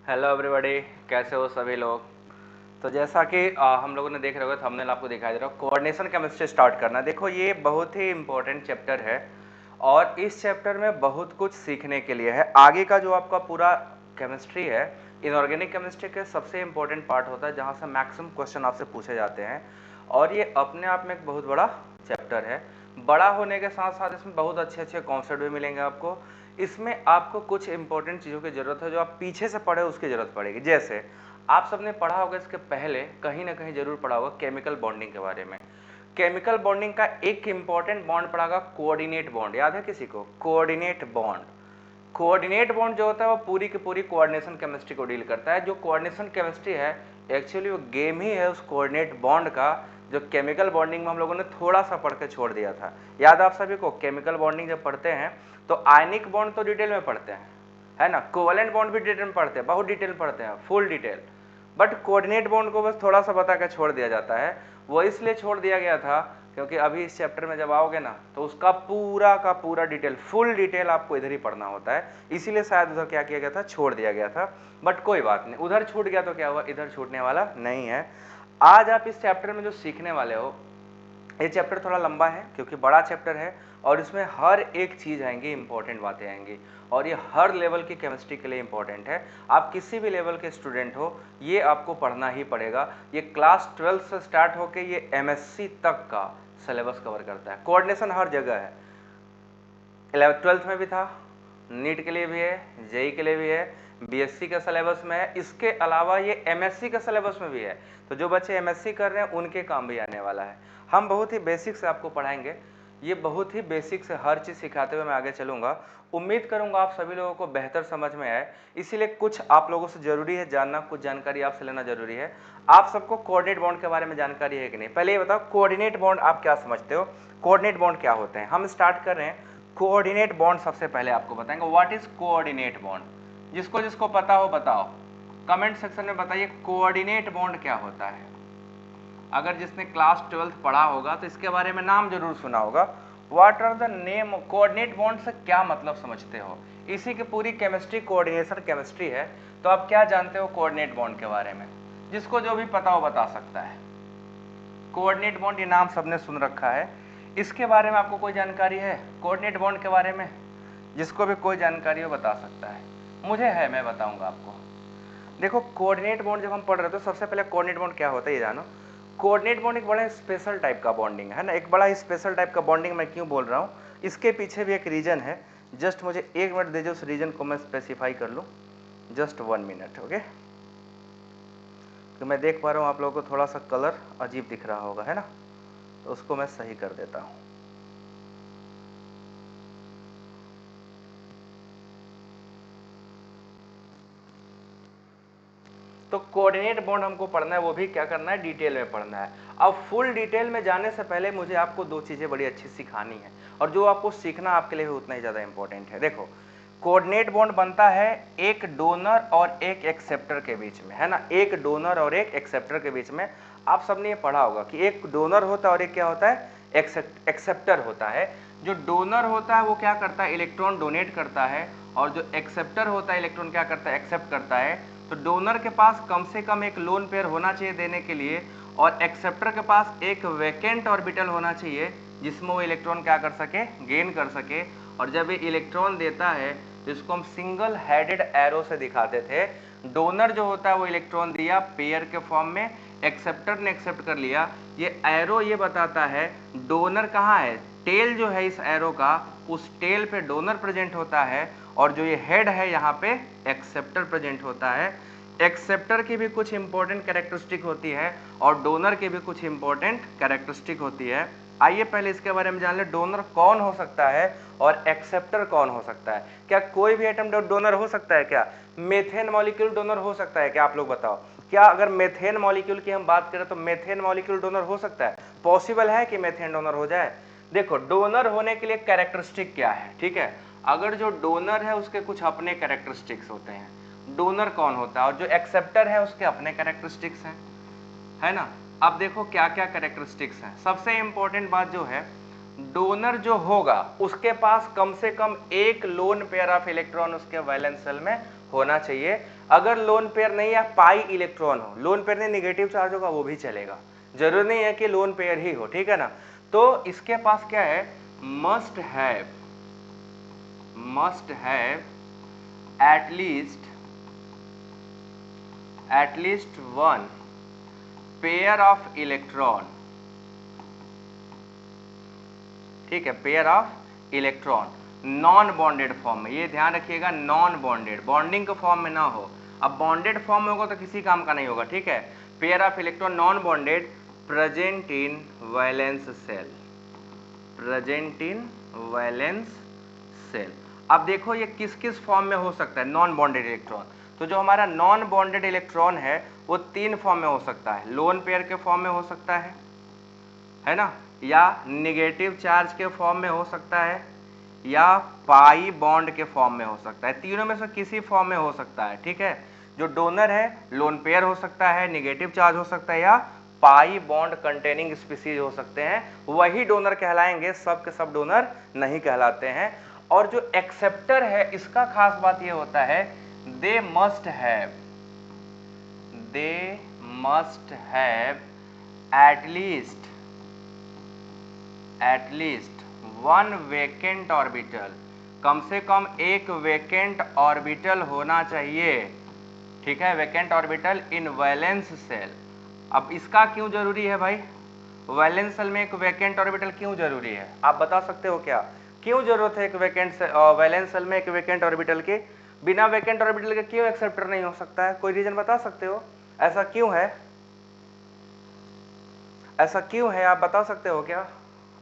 Hello everybody, कैसे हो सभी लोग। तो जैसा कि हम लोगों ने देख रहे हो, थंबनेल आपको दिखाई दे रहा हो, कोऑर्डिनेशन केमिस्ट्री स्टार्ट करना। देखो ये बहुत ही इंपॉर्टेंट चैप्टर है और इस चैप्टर में बहुत कुछ सीखने के लिए है। आगे का जो आपका पूरा केमिस्ट्री है, इनऑर्गेनिक केमिस्ट्री के सबसे इंपॉर्टेंट पार्ट होता है जहाँ से मैक्सिमम क्वेश्चन आपसे पूछे जाते हैं और ये अपने आप में एक बहुत बड़ा चैप्टर है। बड़ा होने के साथ साथ इसमें बहुत अच्छे अच्छे कॉन्सेप्ट भी मिलेंगे आपको। इसमें आपको कुछ इंपॉर्टेंट चीज़ों की ज़रूरत है जो आप पीछे से पढ़े उसकी ज़रूरत पड़ेगी। जैसे आप सबने पढ़ा होगा, इसके पहले कहीं ना कहीं जरूर पढ़ा होगा केमिकल बॉन्डिंग के बारे में। केमिकल बॉन्डिंग का एक इंपॉर्टेंट बॉन्ड पढ़ागा कोऑर्डिनेट बॉन्ड। याद है किसी को? Coordinate bond. कोऑर्डिनेट बॉन्ड जो होता है वो पूरी की पूरी कोऑर्डिनेशन केमिस्ट्री को डील करता है। जो कोऑर्डिनेशन केमिस्ट्री है एक्चुअली वो गेम ही है उस कोऑर्डिनेट बॉन्ड का, जो केमिकल बॉन्डिंग में हम लोगों ने थोड़ा सा पढ़ के छोड़ दिया था। याद आप सभी को? केमिकल बॉन्डिंग जब पढ़ते हैं तो आयनिक बॉन्ड तो डिटेल में पढ़ते हैं, है ना। कोवलेंट बॉन्ड भी डिटेल में पढ़ते हैं, बहुत डिटेल पढ़ते हैं, full detail. But coordinate bond को बस थोड़ा सा बता के छोड़ दिया जाता है। वो इसलिए छोड़ दिया गया था क्योंकि अभी इस चैप्टर में जब आओगे ना तो उसका पूरा का पूरा डिटेल, फुल डिटेल आपको इधर ही पढ़ना होता है। इसीलिए शायद उधर क्या किया गया था, छोड़ दिया गया था। बट कोई बात नहीं, उधर छूट गया तो क्या हुआ, इधर छूटने वाला नहीं है। आज आप इस चैप्टर में जो सीखने वाले हो, ये चैप्टर थोड़ा लंबा है क्योंकि बड़ा चैप्टर है और इसमें हर एक चीज़ आएंगी, इंपॉर्टेंट बातें आएंगी और ये हर लेवल की केमिस्ट्री के लिए इंपॉर्टेंट है। आप किसी भी लेवल के स्टूडेंट हो, ये आपको पढ़ना ही पड़ेगा। ये क्लास 12 से स्टार्ट होकर ये एमएससी तक का सिलेबस कवर करता है। कोऑर्डिनेशन हर जगह है, 11th 12th में भी था, नीट के लिए भी है, जेई के लिए भी है, बीएससी का सिलेबस में है। इसके अलावा ये एमएससी का सिलेबस में भी है। तो जो बच्चे एमएससी कर रहे हैं उनके काम भी आने वाला है। हम बहुत ही बेसिक से आपको पढ़ाएंगे, ये बहुत ही बेसिक से हर चीज़ सिखाते हुए मैं आगे चलूँगा। उम्मीद करूँगा आप सभी लोगों को बेहतर समझ में आए। इसीलिए कुछ आप लोगों से ज़रूरी है जानना, कुछ जानकारी आपसे लेना ज़रूरी है। आप सबको कोऑर्डिनेट बॉन्ड के बारे में जानकारी है कि नहीं? पहले ये बताओ, कोऑर्डिनेट बॉन्ड आप क्या समझते हो, कोऑर्डिनेट बॉन्ड क्या होते हैं? हम स्टार्ट कर रहे हैं। कोऑर्डिनेट बॉन्ड सबसे पहले आपको बताएंगे व्हाट इज कोऑर्डिनेट बॉन्ड। जिसको जिसको पता हो बताओ, कमेंट सेक्शन में बताइए कोऑर्डिनेट बॉन्ड क्या होता है। अगर जिसने क्लास 12th पढ़ा होगा तो इसके बारे में नाम जरूर सुना होगा। What are the name, coordinate bond से क्या मतलब समझते हो? इसी की पूरी केमिस्ट्री कोऑर्डिनेशन केमिस्ट्री है। तो आप क्या जानते हो कोऑर्डिनेट बॉन्ड के बारे में? जिसको जो भी पता हो बता सकता है। कोऑर्डिनेट बॉन्ड ये नाम सबने सुन रखा है। इसके बारे में आपको कोई जानकारी है कोऑर्डिनेट बॉन्ड के बारे में? जिसको भी कोई जानकारी हो बता सकता है। मुझे है, मैं बताऊंगा आपको। देखो कोऑर्डिनेट बॉन्ड जब हम पढ़ रहे थे तो सबसे पहले कोऑर्डिनेट बॉन्ड क्या होता है ये जानो। कोऑर्डिनेट बॉन्ड एक बड़ा स्पेशल टाइप का बॉन्डिंग है ना, एक बड़ा स्पेशल टाइप का बॉन्डिंग। मैं क्यों बोल रहा हूँ, इसके पीछे भी एक रीजन है। जस्ट मुझे 1 मिनट दे दो, उस रीजन को मैं स्पेसिफाई कर लूँ। Just 1 minute, okay. तो मैं देख पा रहा हूँ आप लोगों को थोड़ा सा कलर अजीब दिख रहा होगा, है ना, तो उसको मैं सही कर देता हूँ। तो कोऑर्डिनेट बॉन्ड हमको पढ़ना है, वो भी क्या करना है, डिटेल में पढ़ना है। अब फुल डिटेल में जाने से पहले मुझे आपको दो चीज़ें बड़ी अच्छी सिखानी है और जो आपको सीखना आपके लिए भी उतना ही ज़्यादा इंपॉर्टेंट है। देखो कोऑर्डिनेट बॉन्ड बनता है एक डोनर और एक एक्सेप्टर के बीच में, है ना, एक डोनर और एक एक्सेप्टर के बीच में। आप सबने ये पढ़ा होगा कि एक डोनर होता है और एक क्या होता है, एक्सेप्टर होता है। जो डोनर होता है वो क्या करता है, इलेक्ट्रॉन डोनेट करता है और जो एक्सेप्टर होता है इलेक्ट्रॉन क्या करता है, एक्सेप्ट करता है। तो डोनर के पास कम से कम एक लोन पेयर होना चाहिए देने के लिए और एक्सेप्टर के पास एक वैकेंट ऑर्बिटल होना चाहिए जिसमें वो इलेक्ट्रॉन क्या कर सके, गेन कर सके। और जब ये इलेक्ट्रॉन देता है तो इसको हम सिंगल हेडेड एरो से दिखाते थे। डोनर जो होता है वो इलेक्ट्रॉन दिया पेयर के फॉर्म में, एक्सेप्टर ने एक्सेप्ट कर लिया। ये एरो ये बताता है डोनर कहाँ है, टेल जो है इस एरो का, उस टेल पे डोनर प्रेजेंट होता है और जो ये हेड है यहाँ पे एक्सेप्टर प्रेजेंट होता है। एक्सेप्टर की भी कुछ इंपॉर्टेंट कैरेक्टरिस्टिक होती है और डोनर की भी कुछ इंपॉर्टेंट कैरेक्टरिस्टिक होती है। आइए पहले इसके बारे में जान ले, डोनर कौन हो सकता है और एक्सेप्टर कौन हो सकता है। क्या कोई भी आइटम डोनर हो सकता है? क्या मेथेन मॉलिक्यूल डोनर हो सकता है क्या? आप लोग बताओ, क्या अगर मेथेन मॉलिक्यूल की हम बात करें तो मेथेन मॉलिक्यूल डोनर हो सकता है? पॉसिबल है कि मेथेन डोनर हो जाए? देखो डोनर होने के लिए कैरेक्टरिस्टिक क्या है, ठीक है। अगर जो डोनर है उसके कुछ अपने कैरेक्टरिस्टिक्स होते हैं, डोनर कौन होता है, और जो एक्सेप्टर है उसके अपने कैरेक्टरिस्टिक्स हैं, है ना। अब देखो क्या क्या कैरेक्टरिस्टिक्स हैं। सबसे इंपॉर्टेंट बात जो है, डोनर जो होगा उसके पास कम से कम एक लोन पेयर ऑफ इलेक्ट्रॉन उसके वैलेंस शेल में होना चाहिए। अगर लोन पेयर नहीं या पाई इलेक्ट्रॉन हो, लोन पेयर नहीं निगेटिव चार्ज होगा वो भी चलेगा, जरूरी नहीं है कि लोन पेयर ही हो, ठीक है ना। तो इसके पास क्या है, must have at least one pair of electron, ठीक है, pair of electron non bonded form में, ये ध्यान रखिएगा, नॉन बॉन्डेड, बॉन्डिंग के फॉर्म में ना हो। अब बॉन्डेड फॉर्म में होगा तो किसी काम का नहीं होगा, ठीक है। Pair of electron non bonded present in valence cell, present in valence shell. अब देखो ये किस किस फॉर्म में हो सकता है नॉन बॉन्डेड इलेक्ट्रॉन। तो जो हमारा नॉन बॉन्डेड इलेक्ट्रॉन है वो 3 फॉर्म में हो सकता है, लोन पेयर के फॉर्म में हो सकता है ना, या नेगेटिव चार्ज के फॉर्म में हो सकता है, या पाई बॉन्ड के फॉर्म में हो सकता है। तीनों में से किसी फॉर्म में हो सकता है, ठीक है। जो डोनर है लोन पेयर हो सकता है, नेगेटिव चार्ज हो सकता है, या पाई बॉन्ड कंटेनिंग स्पीसीज हो सकते हैं, वही डोनर कहलाएंगे, सब के सब डोनर नहीं कहलाते हैं। और जो एक्सेप्टर है इसका खास बात ये होता है, they must have at least one vacant orbital, कम से कम एक वेकेंट ऑर्बिटल होना चाहिए, ठीक है, vacant orbital in valence shell. अब इसका क्यों जरूरी है भाई, वैलेंस सेल में एक वेकेंट ऑर्बिटल क्यों जरूरी है, आप बता सकते हो क्या, क्यों जरूरत है एक वेकेंट वैलेंस सेल में एक वेकेंट ऑर्बिटल के, बिना वेकेंट ऑर्बिटल के क्यों एक्सेप्टर नहीं हो सकता है, कोई रीजन बता सकते हो, ऐसा क्यों है, ऐसा क्यों है, आप बता सकते हो क्या,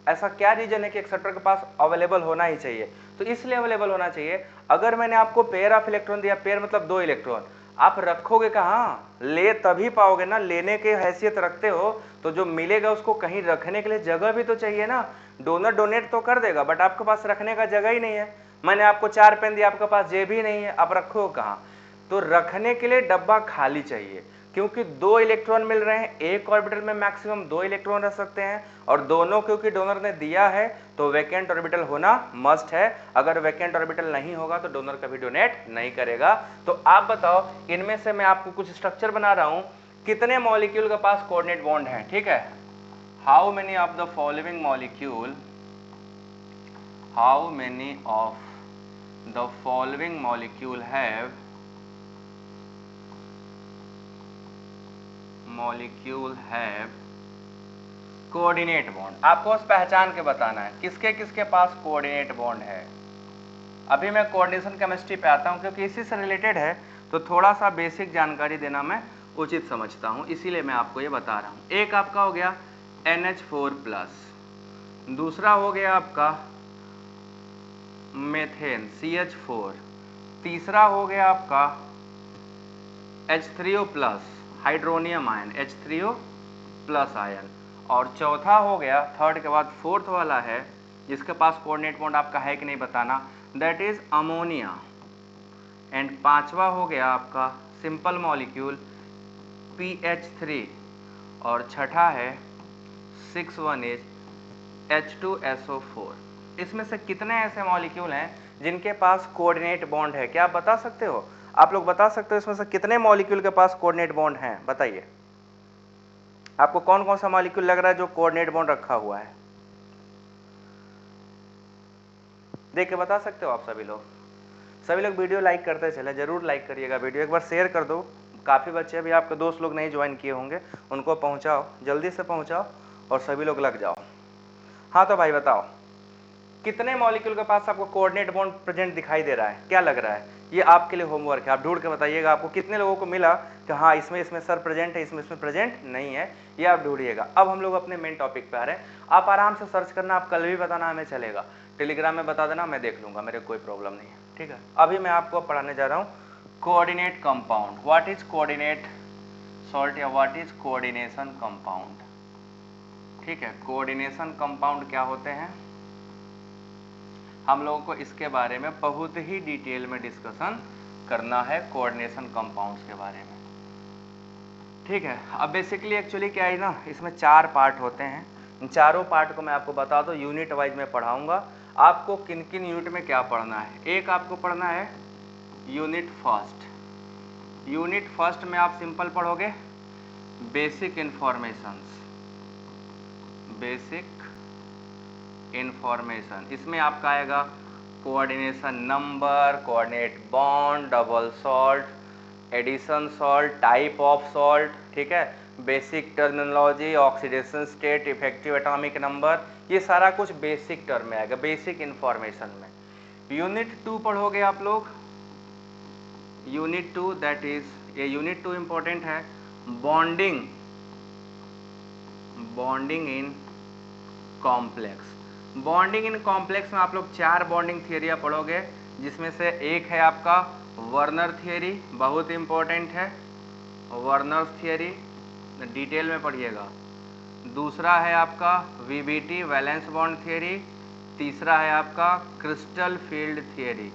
ऐसा क्या रीजन है कि एक्सेप्टर के पास अवेलेबल होना ही चाहिए। तो इसलिए अवेलेबल होना चाहिए, अगर मैंने आपको पेयर ऑफ इलेक्ट्रॉन दिया, पेयर मतलब 2 इलेक्ट्रॉन, आप रखोगे कहाँ, ले तभी पाओगे ना, लेने के हैसियत रखते हो तो जो मिलेगा उसको कहीं रखने के लिए जगह भी तो चाहिए ना। डोनर डोनेट तो कर देगा बट आपके पास रखने का जगह ही नहीं है। मैंने आपको 4 पेन दिया, आपके पास जेब ही नहीं है, आप रखोगे कहाँ, तो रखने के लिए डब्बा खाली चाहिए, क्योंकि 2 इलेक्ट्रॉन मिल रहे हैं, एक ऑर्बिटल में मैक्सिमम 2 इलेक्ट्रॉन रह सकते हैं, और दोनों क्योंकि डोनर ने दिया है तो वैकेंट ऑर्बिटल होना मस्ट है। अगर वैकेंट ऑर्बिटल नहीं होगा तो डोनर कभी डोनेट नहीं करेगा। तो आप बताओ, इनमें से मैं आपको कुछ स्ट्रक्चर बना रहा हूं, कितने मॉलिक्यूल के पास कोऑर्डिनेट बॉन्ड है, ठीक है, how many of the following molecule have coordinate bond. आपको बस पहचान के बताना है किसके किसके पास कोऑर्डिनेट बॉन्ड है। अभी मैं कोऑर्डिनेशन केमिस्ट्री पे आता हूँ, क्योंकि इसी से रिलेटेड है तो थोड़ा सा बेसिक जानकारी देना मैं उचित समझता हूँ, इसीलिए मैं आपको ये बता रहा हूँ। एक आपका हो गया NH4+, दूसरा हो गया आपका मेथेन CH4, तीसरा हो गया आपका H3O+, hydronium ion H3O+ ion, और चौथा हो गया, थर्ड के बाद फोर्थ वाला है जिसके पास कोऑर्डिनेट बॉन्ड आपका है कि नहीं बताना, दैट इज अमोनिया। एंड पांचवा हो गया आपका सिंपल मॉलिक्यूल PH3, और छठा है 6 H2SO4। इसमें से कितने ऐसे मॉलिक्यूल हैं जिनके पास कोऑर्डिनेट बॉन्ड है, क्या आप बता सकते हो, आप लोग बता सकते हो इसमें से कितने मॉलिक्यूल के पास कोऑर्डिनेट बॉन्ड हैं, बताइए। आपको कौन कौन सा मॉलिक्यूल लग रहा है जो कोऑर्डिनेट बॉन्ड रखा हुआ है, देख के बता सकते हो आप सभी लोग। सभी लोग वीडियो लाइक करते चले, जरूर लाइक करिएगा वीडियो, एक बार शेयर कर दो, काफ़ी बच्चे अभी आपके दोस्त लोग नहीं ज्वाइन किए होंगे, उनको पहुंचाओ, जल्दी से पहुंचाओ और सभी लोग लग जाओ। हाँ तो भाई बताओ, कितने मॉलिक्यूल के पास आपको कोऑर्डिनेट बॉन्ड प्रेजेंट दिखाई दे रहा है, क्या लग रहा है, ये आपके लिए होमवर्क है, आप ढूंढ के बताइएगा आपको कितने लोगों को मिला कि हाँ इसमें सर प्रेजेंट है, इसमें प्रेजेंट नहीं है, ये आप ढूंढिएगा। अब हम लोग अपने मेन टॉपिक पे आ रहे हैं, आप आराम से सर्च करना, आप कल भी बताना हमें चलेगा, टेलीग्राम में बता देना, मैं देख लूंगा, मेरे कोई प्रॉब्लम नहीं है, ठीक है। अभी मैं आपको पढ़ाने जा रहा हूँ coordinate compound, what is coordinate salt या व्हाट इज कोऑर्डिनेशन कंपाउंड, ठीक है। कोऑर्डिनेशन कंपाउंड क्या होते हैं, हम लोगों को इसके बारे में बहुत ही डिटेल में डिस्कशन करना है, कोऑर्डिनेशन कंपाउंड्स के बारे में, ठीक है। अब बेसिकली एक्चुअली क्या है ना, इसमें 4 पार्ट होते हैं, इन चारों पार्ट को मैं आपको बता दूं, यूनिट वाइज में पढ़ाऊंगा आपको किन किन यूनिट में क्या पढ़ना है। एक आपको पढ़ना है यूनिट फर्स्ट, यूनिट फर्स्ट में आप सिंपल पढ़ोगे बेसिक इंफॉर्मेशंस, बेसिक इंफॉर्मेशन। इसमें आपका आएगा coordination number, coordinate bond, double salt, addition salt, type of salt, ठीक है, basic terminology, oxidation state, effective atomic number, ये सारा कुछ बेसिक टर्म में आएगा, बेसिक इंफॉर्मेशन में। यूनिट 2 पढ़ोगे आप लोग, यूनिट 2 दैट इज, ये यूनिट 2 इंपॉर्टेंट है, bonding, bonding in complex. Bonding in complex में आप लोग 4 बॉन्डिंग थियरियाँ पढ़ोगे, जिसमें से एक है आपका वर्नर थियरी, बहुत इंपॉर्टेंट है, वर्नर थियरी डिटेल में पढ़िएगा। दूसरा है आपका वीबीटी, वैलेंस बॉन्ड थियरी। तीसरा है आपका क्रिस्टल फील्ड थियरी,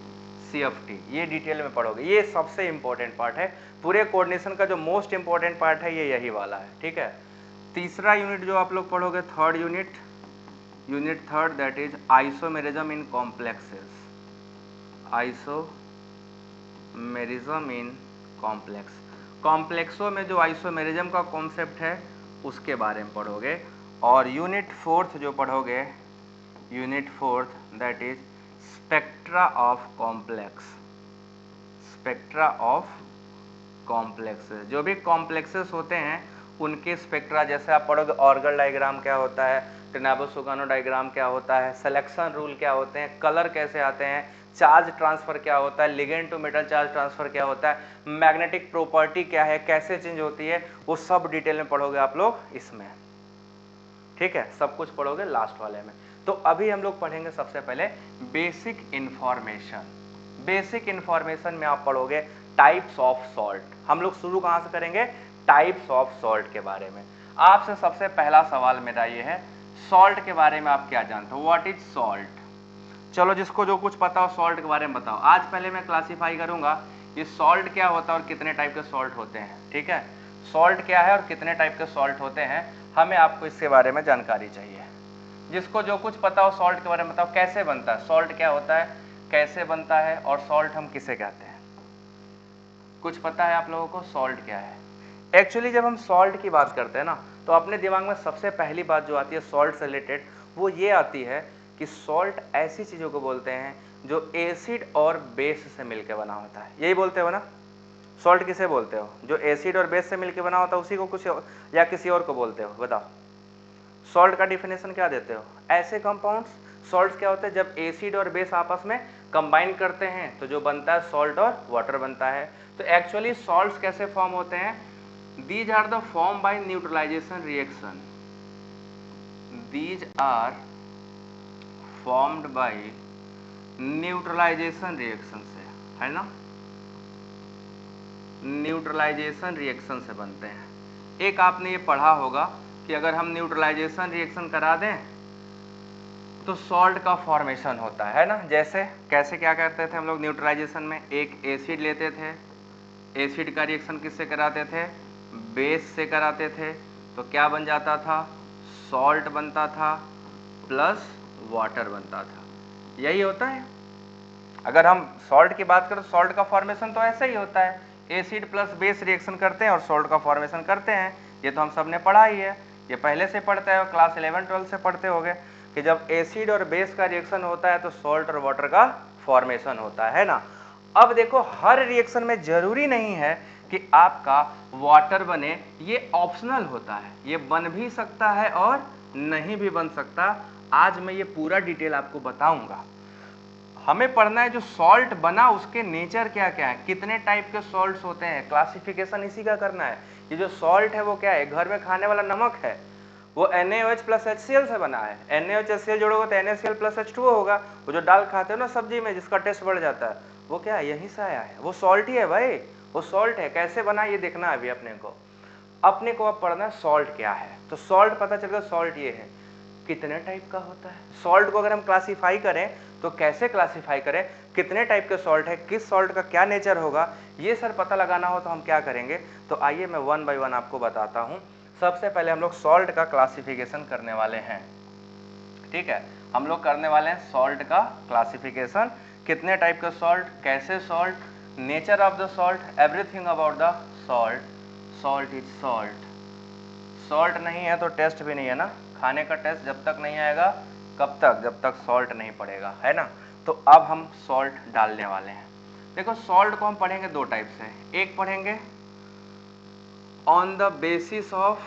सीएफटी, ये डिटेल में पढ़ोगे। ये सबसे इंपॉर्टेंट पार्ट है, पूरे कोऑर्डिनेशन का जो मोस्ट इंपॉर्टेंट पार्ट है ये यही वाला है, ठीक है। तीसरा यूनिट जो आप लोग पढ़ोगे, third unit, unit third that is isomerism in complexes, isomerism in complex. कॉम्प्लेक्सों में जो आइसोमेरिज्म का कॉन्सेप्ट है उसके बारे में पढ़ोगे। और यूनिट फोर्थ जो पढ़ोगे, unit fourth that is spectra of complex, spectra of complexes. जो भी कॉम्प्लेक्सेस होते हैं उनके स्पेक्ट्रा, जैसे आप पढ़ोगे ऑर्गल डायग्राम क्या होता है, टेनाबो-सुगानो डायग्राम क्या होता है, सिलेक्शन रूल क्या होते हैं, कलर कैसे आते हैं, चार्ज ट्रांसफर क्या होता है, ligand to metal charge transfer क्या होता है, मैग्नेटिक प्रॉपर्टी क्या है, कैसे चेंज होती है, वो सब डिटेल में पढ़ोगे आप लोग इसमें, ठीक है, सब कुछ पढ़ोगे लास्ट वाले में। तो अभी हम लोग पढ़ेंगे सबसे पहले बेसिक इंफॉर्मेशन। बेसिक इंफॉर्मेशन में आप पढ़ोगे टाइप्स ऑफ सॉल्ट। हम लोग शुरू कहां से करेंगे, टाइप्स ऑफ सॉल्ट के बारे में। आपसे सबसे पहला सवाल मेरा ये है, सॉल्ट के बारे में आप क्या जानते हो, व्हाट इज सॉल्ट। चलो जिसको जो कुछ पता हो सॉल्ट के बारे में बताओ। आज पहले मैं क्लासिफाई करूंगा ये सॉल्ट क्या होता है और कितने टाइप के सॉल्ट होते हैं, ठीक है। सॉल्ट क्या है और कितने टाइप के सॉल्ट होते हैं, हमें आपको इसके बारे में जानकारी चाहिए। जिसको जो कुछ पता हो सॉल्ट के बारे में बताओ, कैसे बनता है सॉल्ट, क्या होता है, कैसे बनता है, और सॉल्ट हम किसे कहते हैं। कुछ पता है आप लोगों को सॉल्ट क्या है। एक्चुअली जब हम सॉल्ट की बात करते हैं ना, तो अपने दिमाग में सबसे पहली बात जो आती है सॉल्ट से रिलेटेड, वो ये आती है कि सॉल्ट ऐसी चीज़ों को बोलते हैं जो एसिड और बेस से मिलकर बना होता है। यही बोलते हो ना, सॉल्ट किसे बोलते हो, जो एसिड और बेस से मिलकर बना होता है उसी को कुछ या किसी और को बोलते हो, बताओ। सॉल्ट का डिफिनेशन क्या देते हो, ऐसे कंपाउंड्स। सॉल्ट्स क्या होते हैं, जब एसिड और बेस आपस में कंबाइन करते हैं तो जो बनता है सॉल्ट और वाटर बनता है। तो एक्चुअली सॉल्ट्स कैसे फॉर्म होते हैं, these are the form by neutralization reaction, these are formed by neutralization reaction से, है ना, न्यूट्रलाइजेशन रिएक्शन से बनते हैं। एक आपने ये पढ़ा होगा कि अगर हम न्यूट्रलाइजेशन रिएक्शन करा दें तो सॉल्ट का फॉर्मेशन होता है ना। जैसे कैसे क्या करते थे हम लोग न्यूट्रलाइजेशन में, एक एसिड लेते थे, एसिड का रिएक्शन किससे कराते थे, बेस से कराते थे, तो क्या बन जाता था, सॉल्ट बनता था प्लस वाटर बनता था। यही होता है। अगर हम सॉल्ट की बात करें तो सॉल्ट का फॉर्मेशन तो ऐसा ही होता है, एसिड प्लस बेस रिएक्शन करते हैं और सॉल्ट का फॉर्मेशन करते हैं। ये तो हम सब ने पढ़ा ही है, ये पहले से पढ़ते हैं, क्लास 11-12 से पढ़ते होंगे कि जब एसिड और बेस का रिएक्शन होता है तो सॉल्ट और वाटर का फॉर्मेशन होता है ना। अब देखो हर रिएक्शन में जरूरी नहीं है कि आपका वाटर बने, ये ऑप्शनल होता है, ये बन भी सकता है और नहीं भी बन सकता। आज मैं ये पूरा डिटेल आपको बताऊंगा। हमें पढ़ना है जो सॉल्ट बना उसके नेचर क्या क्या है, कितने टाइप के सॉल्ट्स होते हैं, क्लासिफिकेशन इसी का करना है। ये जो सॉल्ट है वो क्या है, घर में खाने वाला नमक है, वो NaOH प्लस HCl से बना है। NaOH HCl जोड़ोगे तो NaCl प्लस H2O होगा। वो जो दाल खाते हो ना सब्जी में जिसका टेस्ट बढ़ जाता है, वो क्या है, यहीं से आया है, वो सॉल्ट ही है भाई, वो सॉल्ट है। कैसे बना ये देखना है अभी अपने को अब पढ़ना है सॉल्ट क्या है। तो सॉल्ट पता चल गया, सॉल्ट ये है, कितने टाइप का होता है। सॉल्ट को अगर हम क्लासिफाई करें तो कैसे क्लासिफाई करें, कितने टाइप के सॉल्ट है, किस सॉल्ट का क्या नेचर होगा, ये सर पता लगाना हो तो हम क्या करेंगे। तो आइए मैं 1 बाय 1 आपको बताता हूं। सबसे पहले हम लोग सॉल्ट का क्लासिफिकेशन करने वाले हैं, ठीक है। हम लोग करने वाले हैं सॉल्ट का क्लासिफिकेशन, कितने टाइप के सॉल्ट, कैसे salt, nature of the salt, everything about the salt, salt is salt. Salt नहीं है तो टेस्ट भी नहीं है ना, खाने का टेस्ट जब तक नहीं आएगा, कब तक, जब तक सॉल्ट नहीं पड़ेगा, है ना। तो अब हम सॉल्ट डालने वाले हैं। देखो सॉल्ट को हम पढ़ेंगे दो टाइप से, एक पढ़ेंगे on the basis of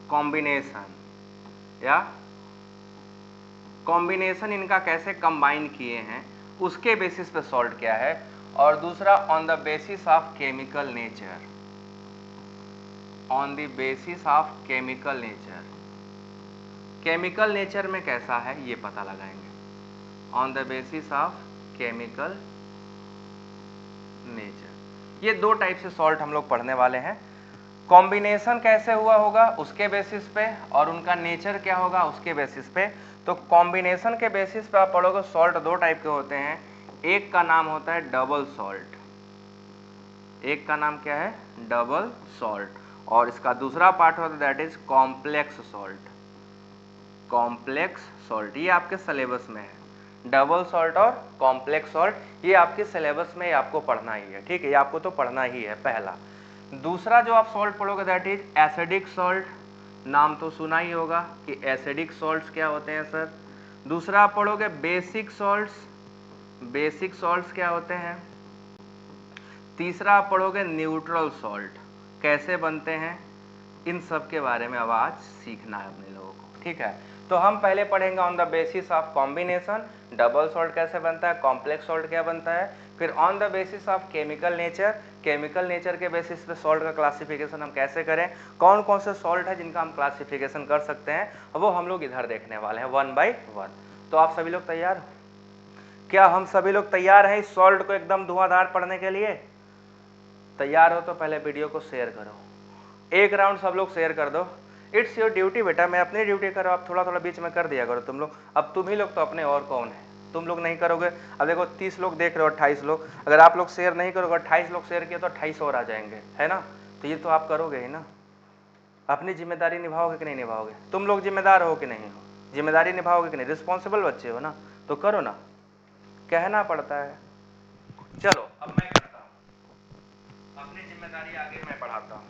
combination, या कॉम्बिनेशन इनका कैसे कंबाइन किए हैं उसके बेसिस पे सॉल्ट क्या है, और दूसरा on the basis of chemical nature, on the basis of chemical nature, chemical nature में कैसा है ये पता लगाएंगे, on the basis of chemical nature. ये दो टाइप से सॉल्ट हम लोग पढ़ने वाले हैं। कॉम्बिनेशन कैसे हुआ होगा उसके बेसिस पे, और उनका नेचर क्या होगा उसके बेसिस पे। तो कॉम्बिनेशन के बेसिस पे आप पढ़ोगे सॉल्ट दो टाइप के होते हैं, एक का नाम होता है डबल सॉल्ट, एक का नाम क्या है डबल सॉल्ट, और इसका दूसरा पार्ट होता है that is complex salt, complex salt. ये आपके सिलेबस में है, डबल सॉल्ट और कॉम्प्लेक्स सॉल्ट, ये आपके सिलेबस में आपको पढ़ना ही है, ठीक है, ये आपको तो पढ़ना ही है पहला। दूसरा जो आप सॉल्ट पढ़ोगे दैट इज एसिडिक सॉल्ट, नाम तो सुना ही होगा कि एसिडिक सॉल्ट्स क्या होते हैं सर। दूसरा आप पढ़ोगे बेसिक सॉल्ट्स, बेसिक सॉल्ट्स क्या होते हैं। तीसरा आप पढ़ोगे न्यूट्रल सॉल्ट, कैसे बनते हैं, इन सब के बारे में अब आज सीखना है अपने लोगों को, ठीक है। तो हम पहले पढ़ेंगे on the basis of combination, double salt कैसे बनता है, कॉम्प्लेक्स सॉल्ट क्या बनता है, फिर on the basis of chemical nature, chemical nature के बेसिस पे सॉल्ट का क्लासिफिकेशन हम कैसे करें, कौन कौन से सॉल्ट है जिनका हम क्लासिफिकेशन कर सकते हैं, वो हम लोग इधर देखने वाले हैं वन बाई वन। तो आप सभी लोग तैयार हो, क्या हम सभी लोग तैयार हैं इस सॉल्ट को एकदम धुआंधार पढ़ने के लिए। तैयार हो तो पहले वीडियो को शेयर करो, एक राउंड सब लोग शेयर कर दो। इट्स योर ड्यूटी बेटा, मैं अपनी ड्यूटी करो, आप थोड़ा थोड़ा बीच में कर दिया करो तुम लोग। अब तुम ही लोग तो अपने और कौन है, तुम लोग नहीं करोगे। अब देखो 30 लोग देख रहे हो, 28 लोग, अगर आप लोग शेयर नहीं करोगे, 28 लोग शेयर किए तो 28 और आ जाएंगे, है ना। तो ये तो आप करोगे ही ना, अपनी जिम्मेदारी निभाओगे कि नहीं निभाओगे, तुम लोग जिम्मेदार हो कि नहीं हो, जिम्मेदारी निभाओगे कि नहीं, रिस्पॉन्सिबल बच्चे हो ना, तो करो ना, कहना पड़ता है। चलो अब मैं करता हूँ अपनी जिम्मेदारी, आगे मैं पढ़ाता हूँ।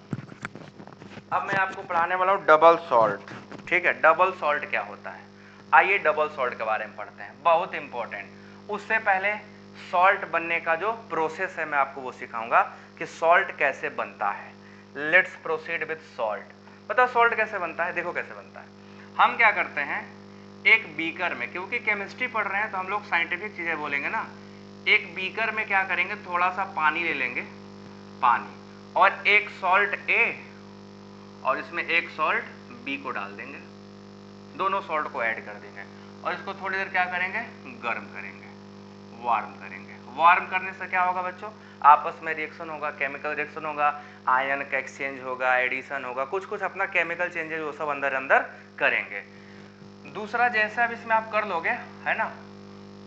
अब मैं आपको पढ़ाने वाला हूँ डबल सॉल्ट, ठीक है। डबल सॉल्ट क्या होता है, आइए डबल सॉल्ट के बारे में पढ़ते हैं, बहुत इंपॉर्टेंट। उससे पहले सॉल्ट बनने का जो प्रोसेस है मैं आपको वो सिखाऊंगा कि सॉल्ट कैसे बनता है। Let's proceed with salt. बताओ सॉल्ट कैसे बनता है, देखो कैसे बनता है। हम क्या करते हैं, एक बीकर में, क्योंकि केमिस्ट्री पढ़ रहे हैं तो हम लोग साइंटिफिक चीजें बोलेंगे ना, एक बीकर में क्या करेंगे, थोड़ा सा पानी ले लेंगे, पानी, और एक सॉल्ट ए और इसमें एक सॉल्ट बी को डाल देंगे, दोनों सॉल्ट को ऐड कर देंगे, और इसको थोड़ी देर क्या करेंगे, गर्म करेंगे, वार्म करेंगे। वार्म करने से क्या होगा बच्चों, आपस में रिएक्शन होगा, केमिकल रिएक्शन होगा, आयन का एक्सचेंज होगा, एडिशन होगा, कुछ कुछ अपना केमिकल चेंजेस वो सब अंदर अंदर करेंगे। दूसरा जैसे अब इसमें आप कर लोगे, है ना,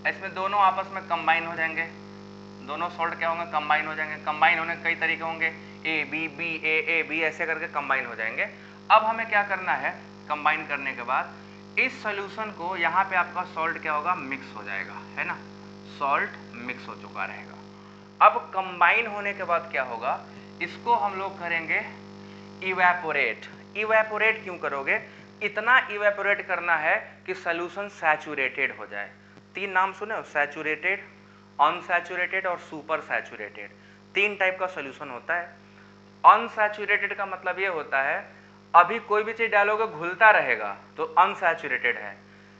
इसमें दोनों आपस में कंबाइन हो जाएंगे, दोनों सॉल्ट क्या होंगे, कंबाइन हो जाएंगे। कंबाइन होने के कई तरीके होंगे, A B B A B ऐसे करके कंबाइन हो जाएंगे। अब हमें क्या करना है, कंबाइन करने के बाद इस सॉल्यूशन को, यहाँ पे आपका सॉल्ट क्या होगा, मिक्स हो जाएगा, है ना, सॉल्ट मिक्स हो चुका रहेगा। अब कंबाइन होने के बाद क्या होगा, इसको हम लोग करेंगे इवेपोरेट। इवेपोरेट क्यों करोगे, इतना इवेपोरेट करना है कि सॉल्यूशन सैचुरेटेड हो जाए। तीन नाम सुने हो, सैचुरेटेड, अनसैचुरेटेड और सुपर सैचुरेटेड। तीन टाइप का सॉल्यूशन होता है। अनसैचुरेटेड का मतलब ये होता है अभी कोई भी चीज डालोगे घुलता रहेगा, तो अनसैचुरेटेड है।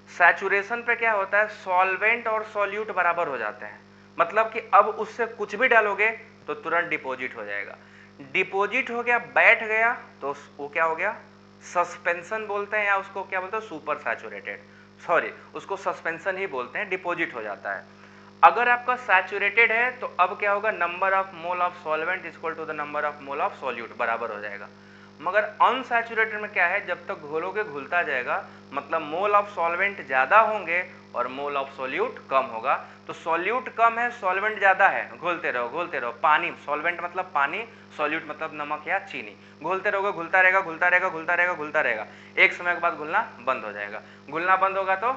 सैचुरेशन पे क्या होता है, सॉल्वेंट और सॉल्यूट बराबर हो जाते हैं, मतलब कि अब उससे कुछ भी डालोगे तो तुरंत डिपॉजिट हो जाएगा। डिपॉजिट हो गया, बैठ गया, तो वो क्या हो गया, सस्पेंशन बोलते हैं, या उसको क्या बोलते हैं, सुपर सैचुरेटेड, सॉरी उसको सस्पेंशन ही बोलते हैं, डिपॉजिट हो जाता है। अगर आपका सैचुरेटेड है तो अब क्या होगा, number of mole of solvent equal to the number of mole of solute बराबर हो जाएगा। मगर अनसैचुरेटेड में क्या है, जब तक घोलोगे घुलता जाएगा, मतलब मोल ऑफ सॉल्वेंट ज्यादा होंगे और मोल ऑफ सॉल्यूट कम होगा। तो सॉल्यूट कम है, सॉल्वेंट ज्यादा है, घोलते रहो घोलते रहो। पानी, सॉल्वेंट मतलब पानी, सॉल्यूट मतलब नमक या चीनी, घोलते रहोगे, घुलता रहेगा घुलता रहेगा घुलता रहेगा घुलता रहेगा। एक समय के बाद घुलना बंद हो जाएगा, घुलना बंद होगा तो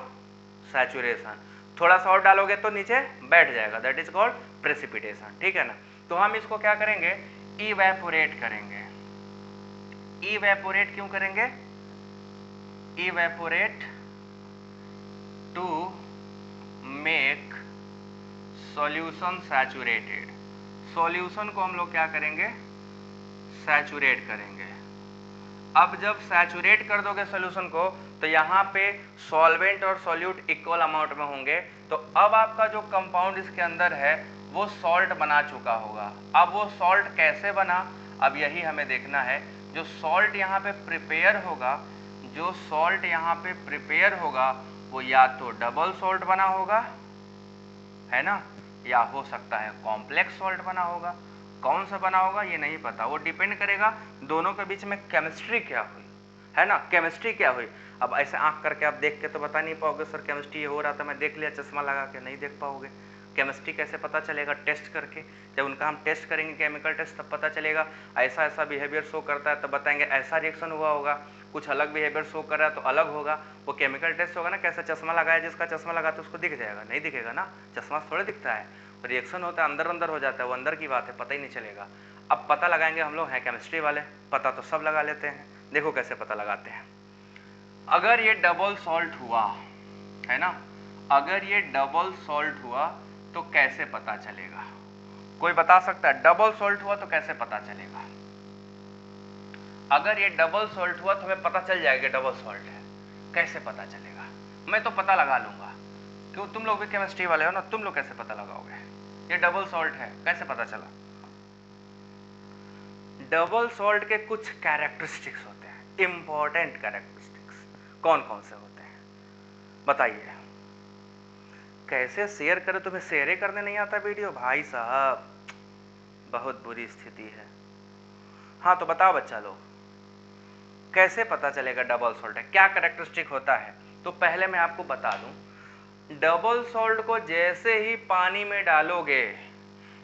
सैचुरेशन, थोड़ा सा और डालोगे तो नीचे बैठ जाएगा, दैट इज कॉल्ड प्रेसिपिटेशन, ठीक है ना। तो हम इसको क्या करेंगे, इवेपोरेट करेंगे। इवेपोरेट क्यों करेंगे, evaporate to make solution saturated. Solution को हम लोग क्या करेंगे, सैचुरेट करेंगे। अब जब सैचुरेट कर दोगे सॉल्यूशन को तो यहाँ पे सॉल्वेंट और सॉल्यूट इक्वल अमाउंट में होंगे, तो अब आपका जो कंपाउंड इसके अंदर है वो सॉल्ट बना चुका होगा। अब वो सॉल्ट कैसे बना, अब यही हमें देखना है। जो सॉल्ट यहाँ पे प्रिपेयर होगा, जो सॉल्ट यहाँ पे प्रिपेयर होगा वो या तो डबल सॉल्ट बना होगा, है ना, या हो सकता है कॉम्प्लेक्स सॉल्ट बना होगा। कौन सा बना होगा ये नहीं पता, वो डिपेंड करेगा दोनों के बीच में केमिस्ट्री क्या हुई, है ना, केमिस्ट्री क्या हुई। अब ऐसे आंख करके आप देख के तो बता नहीं पाओगे सर केमिस्ट्री ये हो रहा था, मैं देख लिया चश्मा लगा के, नहीं देख पाओगे। केमिस्ट्री कैसे पता चलेगा, टेस्ट करके, जब उनका हम टेस्ट करेंगे केमिकल टेस्ट तब पता चलेगा। ऐसा ऐसा बिहेवियर शो करता है तो बताएंगे ऐसा रिएक्शन हुआ होगा, कुछ अलग बिहेवियर शो कर रहा है तो अलग होगा। वो केमिकल टेस्ट होगा ना, कैसे चश्मा लगाया, जिसका चश्मा लगा तो उसको दिख जाएगा, नहीं दिखेगा ना, चश्मा थोड़ा दिखता है, रिएक्शन होता है अंदर अंदर हो जाता है, वो अंदर की बात है, पता ही नहीं चलेगा। अब पता लगाएंगे, हम लोग हैं केमिस्ट्री वाले, पता तो सब लगा लेते हैं। देखो कैसे पता लगाते हैं, अगर ये डबल सॉल्ट हुआ है ना, अगर ये डबल सॉल्ट हुआ तो कैसे पता चलेगा, कोई बता सकता है, डबल सॉल्ट हुआ तो कैसे पता चलेगा। अगर ये डबल सॉल्ट हुआ तो हमें पता चल जाएगा डबल सॉल्ट है, कैसे पता चलेगा, मैं तो पता लगा लूंगा। क्यों, तुम लोग भी केमिस्ट्री वाले हो ना, तुम लोग कैसे पता लगाओगे ये डबल सॉल्ट है, कैसे पता चला। डबल सॉल्ट के कुछ कैरेक्टरिस्टिक्स होते हैं, इंपॉर्टेंट कैरेक्टरिस्टिक्स, कौन कौन से होते हैं बताइए। कैसे शेयर करें, तुम्हें शेयर ही करने नहीं आता वीडियो, भाई साहब बहुत बुरी स्थिति है। हाँ तो बताओ बच्चा लोग, कैसे पता चलेगा डबल सॉल्ट है, क्या कैरेक्टरिस्टिक होता है। तो पहले मैं आपको बता दूं, डबल सॉल्ट को जैसे ही पानी में डालोगे,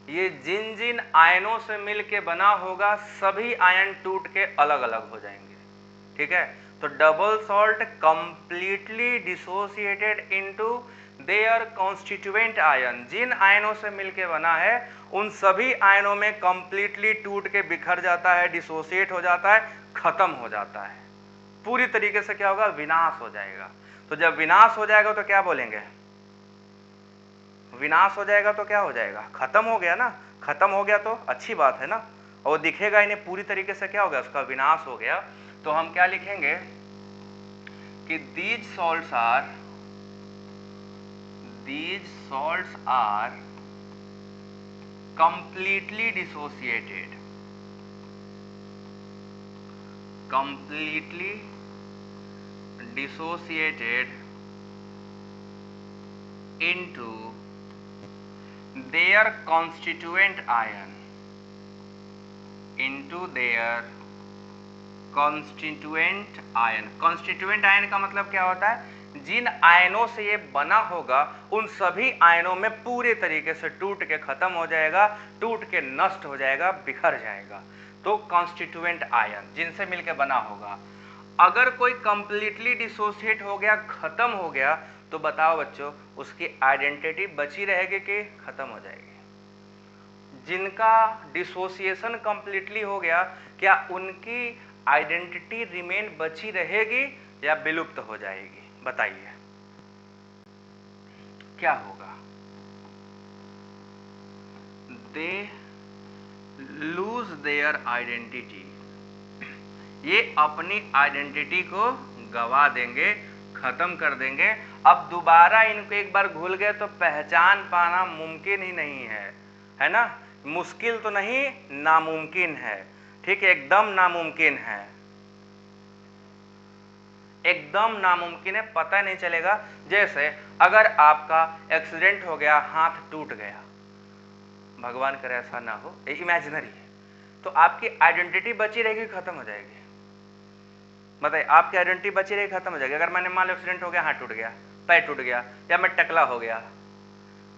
ये जिन जिन आयनों से मिलके बना होगा सभी आयन टूट के अलग अलग हो जाएंगे, ठीक है। तो double salt completely dissociated into their constituent ion, जिन आयनों से मिलके बना है उन सभी आयनों में कंप्लीटली टूट के बिखर जाता है, डिसोसिएट हो जाता है, खत्म हो जाता है, पूरी तरीके से क्या होगा, विनाश हो जाएगा। तो जब विनाश हो जाएगा तो क्या बोलेंगे, विनाश हो जाएगा तो क्या हो जाएगा, खत्म हो गया ना, खत्म हो गया तो अच्छी बात है ना, और दिखेगा इन्हें पूरी तरीके से क्या हो गया, उसका विनाश हो गया। तो हम क्या लिखेंगे कि these salts are completely dissociated into their constituent ion, constituent ion का मतलब क्या होता है, जिन आयनों से ये बना होगा उन सभी आयनों में पूरे तरीके से टूट के खत्म हो जाएगा, टूट के नष्ट हो जाएगा, बिखर जाएगा। तो कॉन्स्टिट्यूएंट आयन जिनसे मिलके बना होगा। अगर कोई कंप्लीटली डिसोसिएट हो गया, खत्म हो गया, तो बताओ बच्चों उसकी आइडेंटिटी बची रहेगी कि खत्म हो जाएगी। जिनका डिसोसिएशन कंप्लीटली हो गया, क्या उनकी आइडेंटिटी रिमेन बची रहेगी या विलुप्त हो जाएगी, बताइए क्या होगा। दे लूज देयर आइडेंटिटी, ये अपनी आइडेंटिटी को गवा देंगे, खत्म कर देंगे। अब दोबारा इनको एक बार भूल गए तो पहचान पाना मुमकिन ही नहीं है ना, मुश्किल तो नहीं, नामुमकिन है, ठीक है, एकदम नामुमकिन है, एकदम नामुमकिन है, पता नहीं चलेगा। जैसे अगर आपका एक्सीडेंट हो गया, हाथ टूट गया, भगवान करे ऐसा ना हो, इमेजिनरी है, तो आपकी आइडेंटिटी बची रहेगी, खत्म हो जाएगी, बताइए आपकी आइडेंटिटी बची रहेगी, खत्म हो जाएगी। अगर मैंने मान लो एक्सीडेंट हो गया, हाथ टूट गया, पैर टूट गया, या मैं टकला हो गया,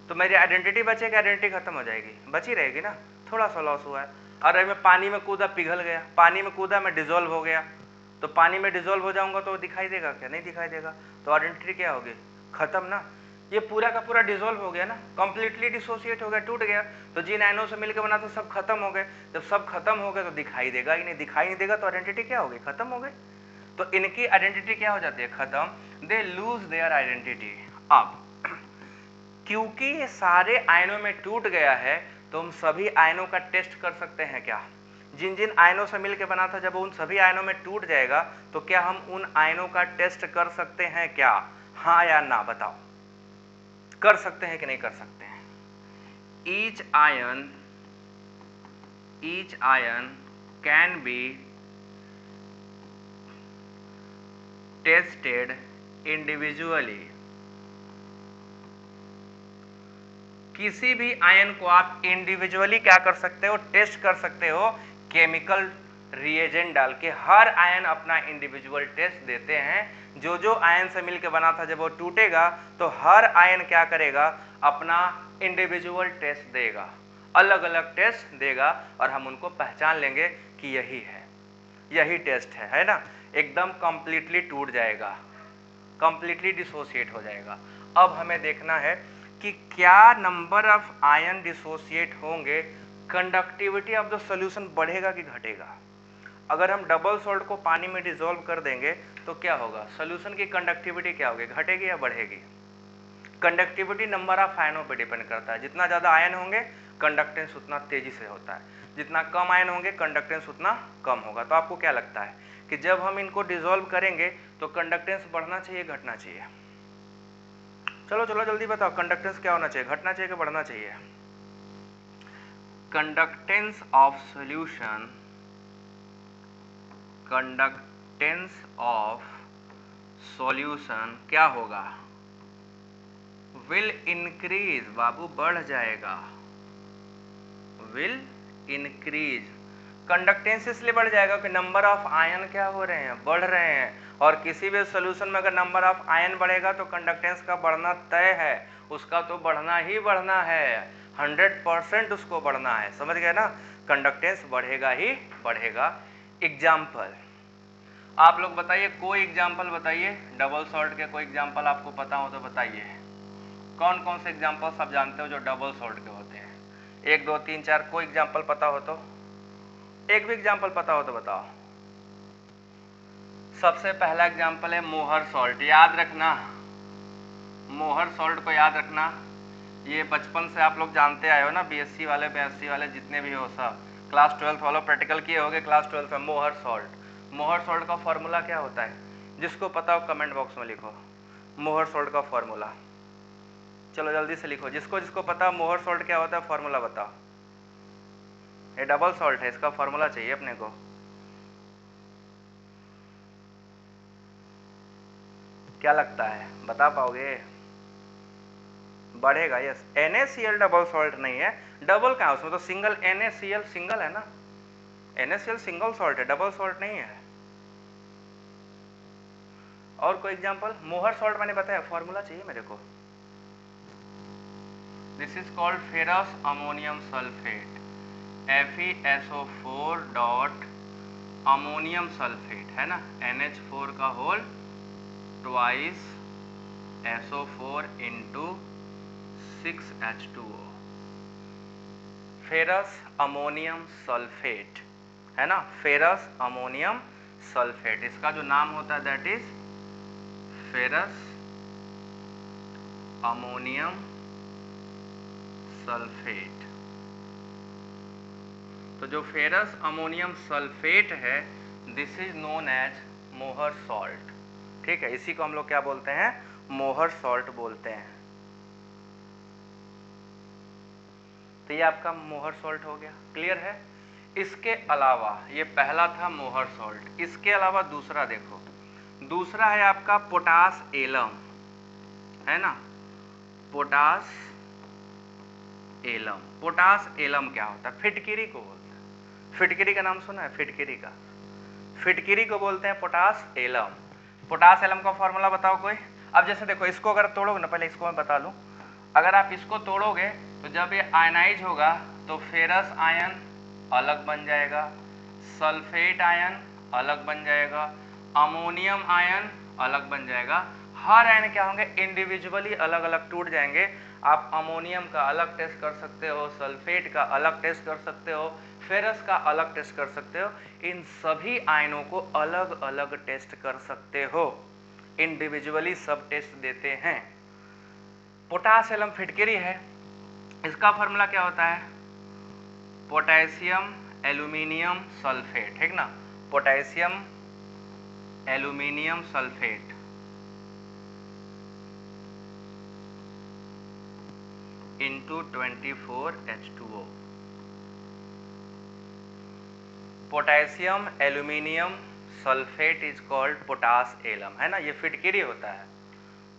तो मेरी आइडेंटिटी बचेगी, आइडेंटिटी खत्म हो जाएगी, बची रहेगी ना, थोड़ा सा लॉस हुआ है। अरे मैं पानी में कूदा, पिघल गया, पानी में कूदा, मैं डिजोल्व हो गया, तो पानी में डिजोल्व हो जाऊंगा तो दिखाई देगा क्या, नहीं दिखाई देगा, तो आइडेंटिटी क्या होगी, खत्म ना, ये पूरा का पूरा डिसॉल्व हो गया ना, कंप्लीटली डिसोसिएट हो गया, टूट गया। तो जिन आयनों से मिलकर बना था सब खत्म हो गए। जब सब खत्म हो गए तो दिखाई देगा ही नहीं, दिखाई नहीं देगा तो आइडेंटिटी क्या हो गई, खत्म हो गई। तो इनकी आइडेंटिटी क्या हो जाती है, खत्म, दे लूज देयर आइडेंटिटी। अब क्योंकि ये सारे आयनों में टूट गया है तो हम सभी आयनों का टेस्ट कर सकते हैं क्या, जिन जिन आयनों से मिलकर बना था, जब उन सभी आयनों में टूट जाएगा तो क्या हम उन आयनों का टेस्ट कर सकते हैं क्या, हाँ या ना बताओ, कर सकते हैं कि नहीं कर सकते हैं। each ion can be tested individually। किसी भी आयन को आप इंडिविजुअली क्या कर सकते हो, टेस्ट कर सकते हो केमिकल रिएजेंट डाल के। हर आयन अपना इंडिविजुअल टेस्ट देते हैं। जो जो आयन से मिलकर बना था जब वो टूटेगा तो हर आयन क्या करेगा, अपना इंडिविजुअल टेस्ट देगा, अलग अलग टेस्ट देगा और हम उनको पहचान लेंगे कि यही है, यही टेस्ट है ना। एकदम कंप्लीटली टूट जाएगा, कंप्लीटली डिसोसिएट हो जाएगा। अब हमें देखना है कि क्या नंबर ऑफ आयन डिसोसिएट होंगे, कंडक्टिविटी ऑफ द सॉल्यूशन बढ़ेगा कि घटेगा। अगर हम डबल सॉल्ट को पानी में डिसॉल्व कर देंगे तो क्या होगा, सॉल्यूशन की कंडक्टिविटी क्या होगी, घटेगी या बढ़ेगी। कंडक्टिविटी नंबर ऑफ आयनों पर डिपेंड करता है, जितना ज़्यादा आयन होंगे कंडक्टेंस उतना तेजी से होता है, जितना कम आयन होंगे कंडक्टेंस उतना कम होगा। तो आपको क्या लगता है कि जब हम इनको डिसॉल्व करेंगे तो कंडक्टेंस बढ़ना चाहिए, घटना चाहिए, चलो चलो जल्दी बताओ, कंडक्टेंस क्या होना चाहिए, घटना चाहिए कि बढ़ना चाहिए। Conductance of solution, conductance of solution क्या होगा, विल इंक्रीज, बाबू बढ़ जाएगा, विल इंक्रीज। कंडक्टेंस इसलिए बढ़ जाएगा कि नंबर ऑफ आयन क्या हो रहे हैं, बढ़ रहे हैं। और किसी भी सॉल्यूशन में अगर नंबर ऑफ आयन बढ़ेगा तो कंडक्टेंस का बढ़ना तय है, उसका तो बढ़ना ही बढ़ना है, 100% उसको बढ़ना है, समझ गए ना। कंडक्टेंस बढ़ेगा ही बढ़ेगा। एग्जाम्पल आप लोग बताइए, कोई एग्जाम्पल बताइए डबल सॉल्ट के, कोई एग्जाम्पल आपको पता हो तो बताइए। कौन कौन से एग्जाम्पल्स आप जानते हो जो डबल सॉल्ट के होते हैं, 1 2 3 4, कोई एग्जाम्पल पता हो तो, एक भी एग्जाम्पल पता हो तो बताओ। सबसे पहला एग्जाम्पल है मोहर सॉल्ट, याद रखना, मोहर सॉल्ट को याद रखना। ये बचपन से आप लोग जानते आए हो ना, बीएससी वाले बीएससी वाले जितने भी हो सब, क्लास 12th वालों प्रैक्टिकल किए होगे क्लास 12th में। मोहर सॉल्ट, मोहर सॉल्ट का फॉर्मूला क्या होता है, जिसको पता हो कमेंट बॉक्स में लिखो मोहर सॉल्ट का फॉर्मूला। चलो जल्दी से लिखो, जिसको जिसको पता मोहर सॉल्ट क्या होता है फॉर्मूला बताओ। ये डबल सॉल्ट है, इसका फॉर्मूला चाहिए अपने को। क्या लगता है बता पाओगे, बढ़ेगा, यस। NaCl डबल सॉल्ट नहीं है, डबल कहाँ, उसमें तो सिंगल NaCl सिंगल है ना, NaCl सिंगल सॉल्ट है, डबल सॉल्ट नहीं है। और कोई एग्जांपल, मोहर सॉल्ट मैंने बताया, फॉर्मूला चाहिए मेरे को। This is called ferrous ammonium sulphate, FeSO4 dot ammonium sulphate है ना, NH4 का whole twice SO4 into 6H2O, ferrous ammonium sulphate है ना, फेरस अमोनियम सल्फेट, इसका जो नाम होता है that is ferrous ammonium sulphate. तो जो फेरस अमोनियम सल्फेट है this is known as Mohr salt, ठीक है, इसी को हम लोग क्या बोलते हैं, मोहर सॉल्ट बोलते हैं। तो ये आपका मोहर सॉल्ट हो गया, क्लियर है। इसके अलावा ये पहला था मोहर सॉल्ट, इसके अलावा दूसरा देखो, दूसरा है आपका पोटास एलम, है ना, पोटास एलम। पोटास एलम क्या होता है, फिटकिरी को बोलते हैं, फिटकिरी का नाम सुना है, फिटकिरी का, फिटकिरी को बोलते हैं पोटास एलम। पोटास एलम का फॉर्मूला बताओ कोई। अब जैसे देखो इसको अगर तोड़ोगे ना, पहले इसको मैं बता लूं, अगर आप इसको तोड़ोगे तो जब ये आयनाइज होगा तो फेरस आयन अलग बन जाएगा, सल्फेट आयन अलग बन जाएगा, अमोनियम आयन अलग बन जाएगा। हर आयन क्या होंगे, इंडिविजुअली अलग अलग टूट जाएंगे। आप अमोनियम का अलग टेस्ट कर सकते हो, सल्फेट का अलग टेस्ट कर सकते हो, फेरस का अलग टेस्ट कर सकते हो। इन सभी आयनों को अलग अलग टेस्ट कर सकते हो, इंडिविजुअली सब टेस्ट देते हैं। पोटास एलम फिटकरी है, इसका फॉर्मूला क्या होता है, पोटेशियम एल्यूमिनियम सल्फेट, ठीक ना, potassium aluminium sulphate into 24H2O। Potassium aluminium sulphate is called potash alum, है ना, ये फिटकिरी होता है।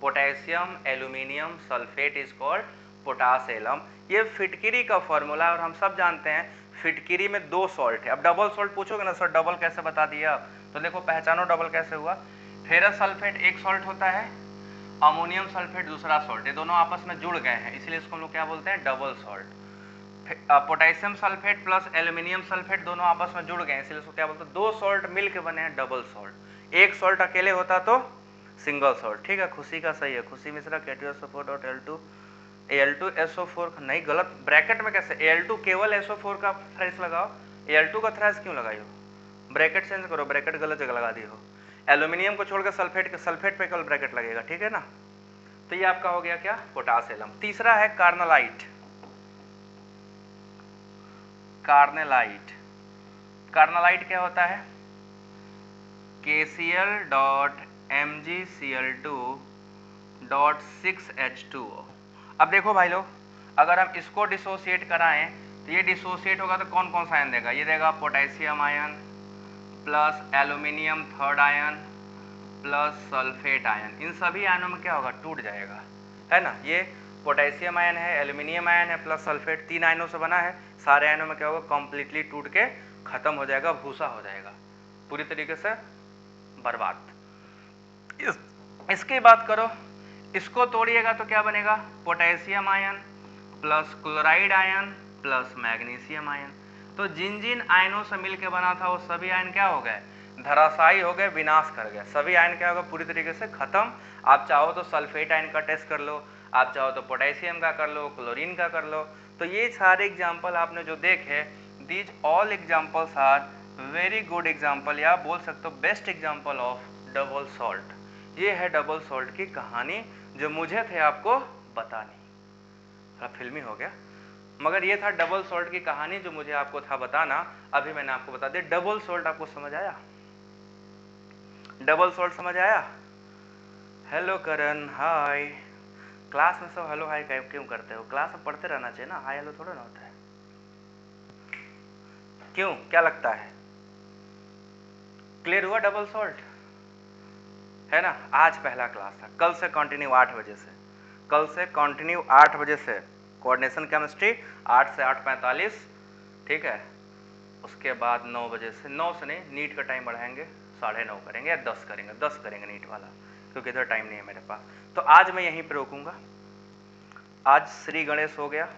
Potassium aluminium sulphate is called potash alum, ये फिटकिरी का फॉर्मूला है। और हम सब जानते हैं फिटकिरी में दो सॉल्ट है। अब डबल सॉल्ट पूछोगे ना, सर डबल कैसे बता दिया, तो देखो पहचानो डबल कैसे हुआ। फेरस सल्फेट एक सॉल्ट होता है, अमोनियम सल्फेट दूसरा सॉल्ट, ये दोनों आपस में जुड़ गए हैं, इसलिए इसको हम लोग क्या बोलते हैं, double salt. Potassium sulphate plus aluminium sulphate दोनों आपस में जुड़ गए, इसलिए इसको क्या बोलते हैं, दो सॉल्ट मिलके बने हैं डबल सॉल्ट। एक सॉल्ट अकेले होता तो सिंगल सॉल्ट, ठीक है। खुशी का सही है, खुशी मिश्रा K2SO4.Al2 Al2SO4 नहीं, गलत, ब्रैकेट में कैसे, Al2 केवल SO4 का थ्राइस लगाओ, Al2 का थ्राइस क्यों लगाई हो, ब्रैकेट चेंज करो, ब्रैकेट गलत जगह लगा दी हो। एल्यूमिनियम को छोड़कर सल्फेट पे केवल ब्रैकेट लगेगा, ठीक है ना। तो ये आपका हो गया क्या, पोटास एलम। तीसरा है कार्नलाइट। कार्नेलाइट, कार्नालाइट क्या होता है, KCl.MgCl2.6H2O। अब देखो भाई लोग, अगर हम इसको डिसोसिएट कराएं तो ये डिसोसिएट होगा तो कौन कौन सा आयन देगा, ये देगा potassium ion plus aluminium third ion plus sulphate ion. इन सभी आयनों में क्या होगा, टूट जाएगा, है ना। ये पोटेशियम आयन है, एल्यूमिनियम आयन है प्लस सल्फेट, तीन आयनों से बना है। सारे आयनों में क्या होगा, कंप्लीटली टूट के खत्म हो जाएगा, भूसा हो जाएगा, पूरी तरीके से बर्बाद। इसकी बात करो, इसको तोड़िएगा तो क्या बनेगा, potassium ion plus chloride ion plus magnesium ion. तो जिन जिन आयनों से मिलकर बना था वो सभी आयन क्या हो गए, धराशायी हो गए, विनाश कर गए, सभी आयन क्या होगा, पूरी तरीके से खत्म। आप चाहो तो सल्फेट आयन का टेस्ट कर लो, आप चाहो तो पोटेशियम का कर लो, क्लोरीन का कर लो। तो ये सारे एग्जाम्पल आपने जो देखे, these all examples are very good example, या बोल सकते हो best example of double salt. ये है डबल सॉल्ट की कहानी जो मुझे थे आपको बतानी। थोड़ा फिल्मी हो गया, मगर ये था डबल सॉल्ट की कहानी जो मुझे आपको था बताना। अभी मैंने आपको बता दिया। डबल सॉल्ट आपको समझ आया, डबल सॉल्ट समझ आया। हेलो करण, हाय। क्लास में सब हेलो हाय क्यों करते हो, क्लास में पढ़ते रहना चाहिए ना, हाय हेलो थोड़ा ना होता है, क्यों, क्या लगता है, क्लियर हुआ डबल सॉल्ट, है ना। आज पहला क्लास था, कल से कंटिन्यू 8 बजे से, कल से कंटिन्यू 8 बजे से कोऑर्डिनेशन केमिस्ट्री 8 से 8:45, ठीक है। उसके बाद 9 बजे से, 9 से नहीं, नीट का टाइम बढ़ाएंगे, 9:30 करेंगे या 10 करेंगे, 10 करेंगे नीट वाला, क्योंकि इधर टाइम नहीं है मेरे पास। तो आज मैं यहीं पर रोकूंगा। आज श्री गणेश हो गया,